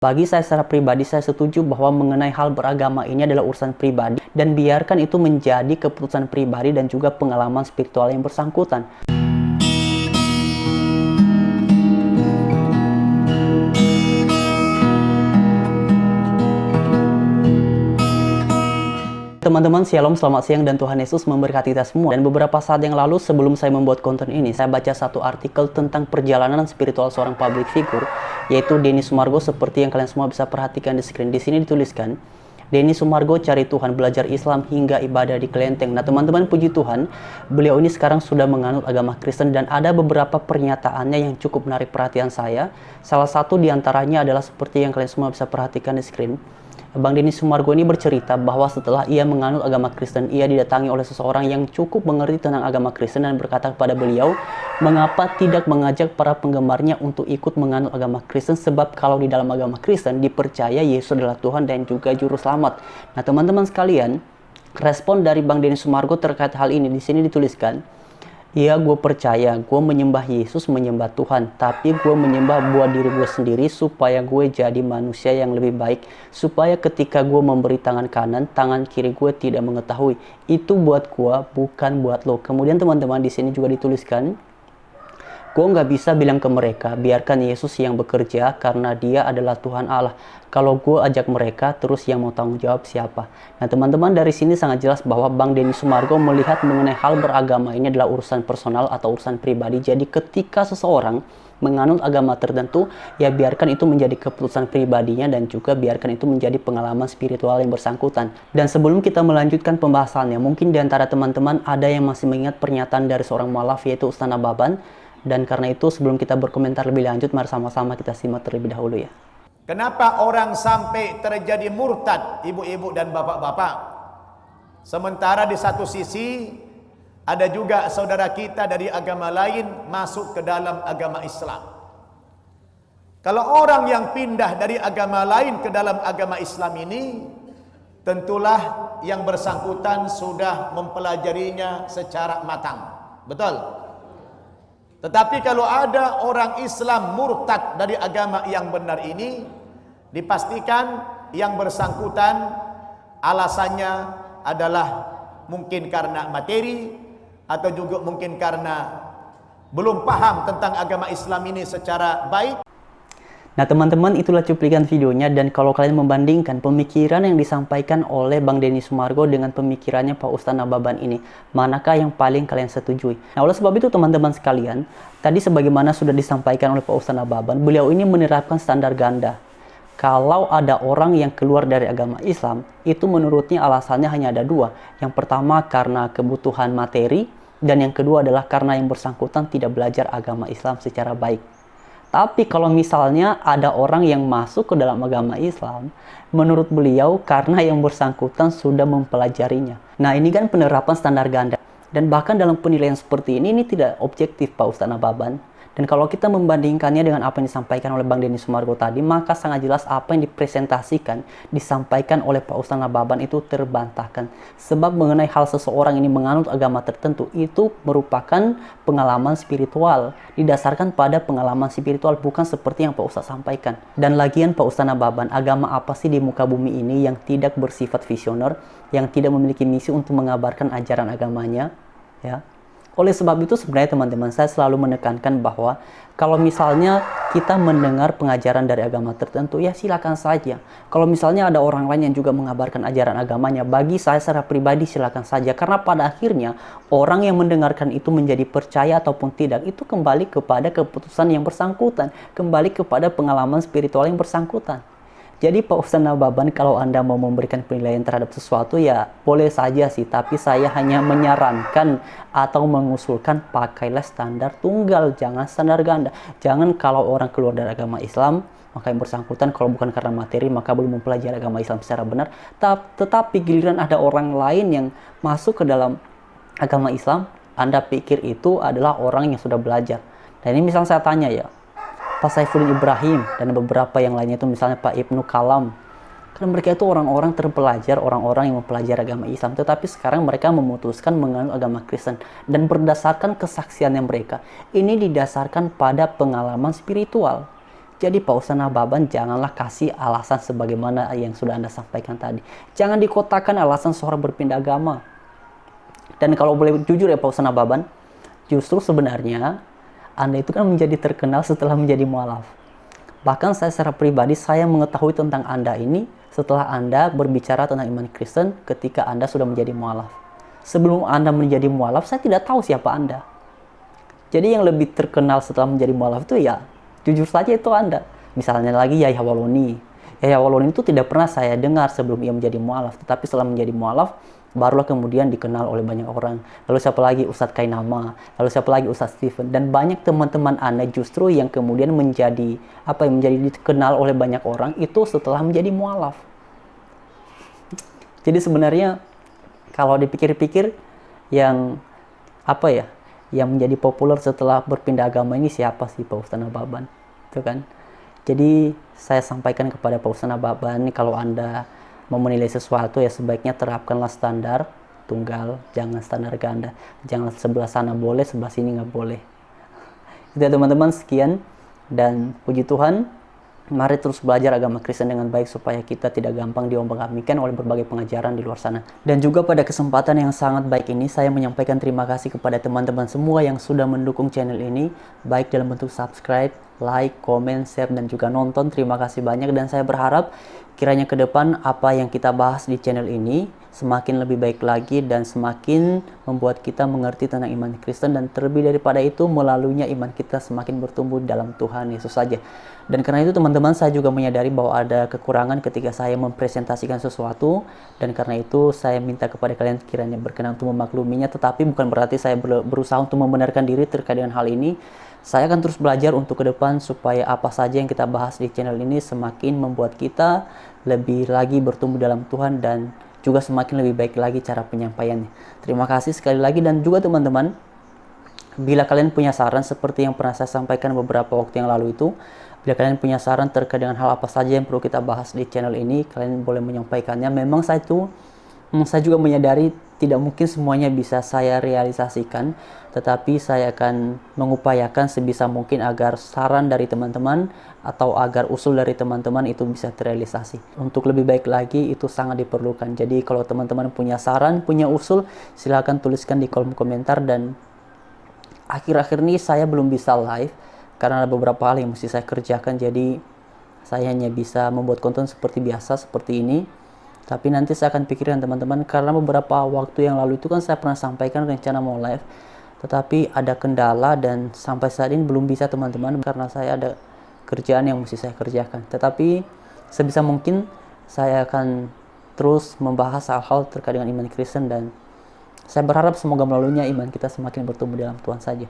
Bagi saya secara pribadi, saya setuju bahwa mengenai hal beragama ini adalah urusan pribadi dan biarkan itu menjadi keputusan pribadi dan juga pengalaman spiritual yang bersangkutan. Teman-teman, Shalom, selamat siang dan Tuhan Yesus memberkati kita semua. Dan beberapa saat yang lalu sebelum saya membuat konten ini, saya baca satu artikel tentang perjalanan spiritual seorang public figure, yaitu Denny Sumargo, seperti yang kalian semua bisa perhatikan di screen. Di sini dituliskan, Denny Sumargo cari Tuhan, belajar Islam hingga ibadah di kelenteng. Nah teman-teman, puji Tuhan, beliau ini sekarang sudah menganut agama Kristen dan ada beberapa pernyataannya yang cukup menarik perhatian saya. Salah satu diantaranya adalah seperti yang kalian semua bisa perhatikan di screen. Bang Denny Sumargo ini bercerita bahwa setelah ia menganut agama Kristen, ia didatangi oleh seseorang yang cukup mengerti tentang agama Kristen dan berkata kepada beliau, mengapa tidak mengajak para penggemarnya untuk ikut menganut agama Kristen, sebab kalau di dalam agama Kristen dipercaya Yesus adalah Tuhan dan juga juru selamat. Nah teman-teman sekalian, respon dari Bang Denny Sumargo terkait hal ini di sini dituliskan, iya, gue percaya, gue menyembah Yesus, menyembah Tuhan, tapi gue menyembah buat diri gue sendiri supaya gue jadi manusia yang lebih baik, supaya ketika gue memberi tangan kanan, tangan kiri gue tidak mengetahui. Itu buat gue, bukan buat lo. Kemudian teman-teman di sini juga dituliskan, gue nggak bisa bilang ke mereka, biarkan Yesus yang bekerja karena dia adalah Tuhan Allah. Kalau gue ajak mereka, terus yang mau tanggung jawab siapa? Nah teman-teman, dari sini sangat jelas bahwa Bang Denny Sumargo melihat mengenai hal beragama ini adalah urusan personal atau urusan pribadi. Jadi ketika seseorang menganut agama tertentu, ya biarkan itu menjadi keputusan pribadinya dan juga biarkan itu menjadi pengalaman spiritual yang bersangkutan. Dan sebelum kita melanjutkan pembahasannya, mungkin di antara teman-teman ada yang masih mengingat pernyataan dari seorang mualaf yaitu Ustaz Nababan. Dan karena itu sebelum kita berkomentar lebih lanjut, mari sama-sama kita simak terlebih dahulu ya. Kenapa orang sampai terjadi murtad, ibu-ibu dan bapak-bapak? Sementara di satu sisi ada juga saudara kita dari agama lain masuk ke dalam agama Islam. Kalau orang yang pindah dari agama lain ke dalam agama Islam ini, tentulah yang bersangkutan sudah mempelajarinya secara matang. Betul? Tetapi kalau ada orang Islam murtad dari agama yang benar ini, dipastikan yang bersangkutan alasannya adalah mungkin karena materi atau juga mungkin karena belum paham tentang agama Islam ini secara baik. Nah teman-teman, itulah cuplikan videonya, dan kalau kalian membandingkan pemikiran yang disampaikan oleh Bang Denny Sumargo dengan pemikirannya Pak Ustaz Nababan ini, manakah yang paling kalian setujui? Nah oleh sebab itu teman-teman sekalian, tadi sebagaimana sudah disampaikan oleh Pak Ustaz Nababan, beliau ini menerapkan standar ganda. Kalau ada orang yang keluar dari agama Islam, itu menurutnya alasannya hanya ada dua. Yang pertama karena kebutuhan materi, dan yang kedua adalah karena yang bersangkutan tidak belajar agama Islam secara baik. Tapi kalau misalnya ada orang yang masuk ke dalam agama Islam, menurut beliau karena yang bersangkutan sudah mempelajarinya. Nah ini kan penerapan standar ganda. Dan bahkan dalam penilaian seperti ini tidak objektif Pak Ustaz Nababan. Dan kalau kita membandingkannya dengan apa yang disampaikan oleh Bang Denny Sumargo tadi, maka sangat jelas apa yang dipresentasikan, disampaikan oleh Pak Ustaz Nababan itu terbantahkan. Sebab mengenai hal seseorang ini menganut agama tertentu, itu merupakan pengalaman spiritual. Didasarkan pada pengalaman spiritual, bukan seperti yang Pak Ustaz sampaikan. Dan lagian Pak Ustaz Nababan, agama apa sih di muka bumi ini yang tidak bersifat visioner, yang tidak memiliki misi untuk mengabarkan ajaran agamanya? Ya. Oleh sebab itu sebenarnya teman-teman, saya selalu menekankan bahwa kalau misalnya kita mendengar pengajaran dari agama tertentu, ya silakan saja. Kalau misalnya ada orang lain yang juga mengabarkan ajaran agamanya, bagi saya secara pribadi silakan saja. Karena pada akhirnya orang yang mendengarkan itu menjadi percaya ataupun tidak, itu kembali kepada keputusan yang bersangkutan, kembali kepada pengalaman spiritual yang bersangkutan. Jadi Pak Ustaz Nababan, kalau Anda mau memberikan penilaian terhadap sesuatu ya boleh saja sih, tapi saya hanya menyarankan atau mengusulkan pakailah standar tunggal, jangan standar ganda. Jangan kalau orang keluar dari agama Islam, maka yang bersangkutan kalau bukan karena materi maka belum mempelajari agama Islam secara benar. Tetapi giliran ada orang lain yang masuk ke dalam agama Islam, Anda pikir itu adalah orang yang sudah belajar. Dan ini misalnya saya tanya ya, Pak Saifuddin Ibrahim dan beberapa yang lainnya itu misalnya Pak Ibnu Kalam, kan mereka itu orang-orang terpelajar, orang-orang yang mempelajari agama Islam, tetapi sekarang mereka memutuskan menganut agama Kristen. Dan berdasarkan kesaksiannya mereka, ini didasarkan pada pengalaman spiritual. Jadi Pak Ustadz Nababan, janganlah kasih alasan sebagaimana yang sudah Anda sampaikan tadi. Jangan dikotakan alasan seorang berpindah agama. Dan kalau boleh jujur ya Pak Ustadz Nababan, justru sebenarnya Anda itu kan menjadi terkenal setelah menjadi mualaf. Bahkan saya secara pribadi, saya mengetahui tentang Anda ini setelah Anda berbicara tentang iman Kristen ketika Anda sudah menjadi mualaf. Sebelum Anda menjadi mualaf, saya tidak tahu siapa Anda. Jadi yang lebih terkenal setelah menjadi mualaf itu ya jujur saja itu Anda. Misalnya lagi Yahya Waloni. Yahya Waloni itu tidak pernah saya dengar sebelum ia menjadi mualaf. Tetapi setelah menjadi mualaf, barulah kemudian dikenal oleh banyak orang. Lalu siapa lagi? Ustadz Kainama. Lalu siapa lagi? Ustadz Steven. Dan banyak teman-teman Anda justru yang kemudian menjadi dikenal oleh banyak orang itu setelah menjadi mualaf. Jadi sebenarnya kalau dipikir-pikir yang yang menjadi populer setelah berpindah agama ini siapa sih Pak Ustadz Nababan? Itu kan. Jadi saya sampaikan kepada Pak Ustadz Nababan, kalau Anda mau menilai sesuatu ya sebaiknya terapkanlah standar tunggal, jangan standar ganda. Jangan sebelah sana boleh, sebelah sini nggak boleh. Itu ya teman-teman, sekian. Dan puji Tuhan, mari terus belajar agama Kristen dengan baik supaya kita tidak gampang diombang-ambingkan oleh berbagai pengajaran di luar sana. Dan juga pada kesempatan yang sangat baik ini, saya menyampaikan terima kasih kepada teman-teman semua yang sudah mendukung channel ini, baik dalam bentuk subscribe, like, comment, share, dan juga nonton. Terima kasih banyak, dan saya berharap kiranya ke depan apa yang kita bahas di channel ini semakin lebih baik lagi dan semakin membuat kita mengerti tentang iman Kristen, dan terlebih daripada itu melaluinya iman kita semakin bertumbuh dalam Tuhan Yesus saja. Dan karena itu teman-teman, saya juga menyadari bahwa ada kekurangan ketika saya mempresentasikan sesuatu, dan karena itu saya minta kepada kalian kiranya berkenan untuk memakluminya. Tetapi bukan berarti saya berusaha untuk membenarkan diri terkait dengan hal ini. Saya akan terus belajar untuk ke depan supaya apa saja yang kita bahas di channel ini semakin membuat kita lebih lagi bertumbuh dalam Tuhan, dan juga semakin lebih baik lagi cara penyampaiannya. Terima kasih sekali lagi. Dan juga teman-teman, bila kalian punya saran seperti yang pernah saya sampaikan beberapa waktu yang lalu itu, bila kalian punya saran terkait dengan hal apa saja yang perlu kita bahas di channel ini, kalian boleh menyampaikannya. Memang saya juga menyadari tidak mungkin semuanya bisa saya realisasikan, tetapi saya akan mengupayakan sebisa mungkin agar saran dari teman-teman atau agar usul dari teman-teman itu bisa terrealisasi. Untuk lebih baik lagi itu sangat diperlukan. Jadi kalau teman-teman punya saran, punya usul, silahkan tuliskan di kolom komentar. Dan akhir-akhir ini saya belum bisa live karena ada beberapa hal yang mesti saya kerjakan, jadi saya hanya bisa membuat konten seperti biasa, seperti ini. Tapi nanti saya akan pikirkan teman-teman, karena beberapa waktu yang lalu itu kan saya pernah sampaikan rencana mau live, tetapi ada kendala dan sampai saat ini belum bisa teman-teman, karena saya ada kerjaan yang mesti saya kerjakan. Tetapi sebisa mungkin saya akan terus membahas hal-hal terkait dengan iman Kristen, dan saya berharap semoga melaluinya iman kita semakin bertumbuh dalam Tuhan saja.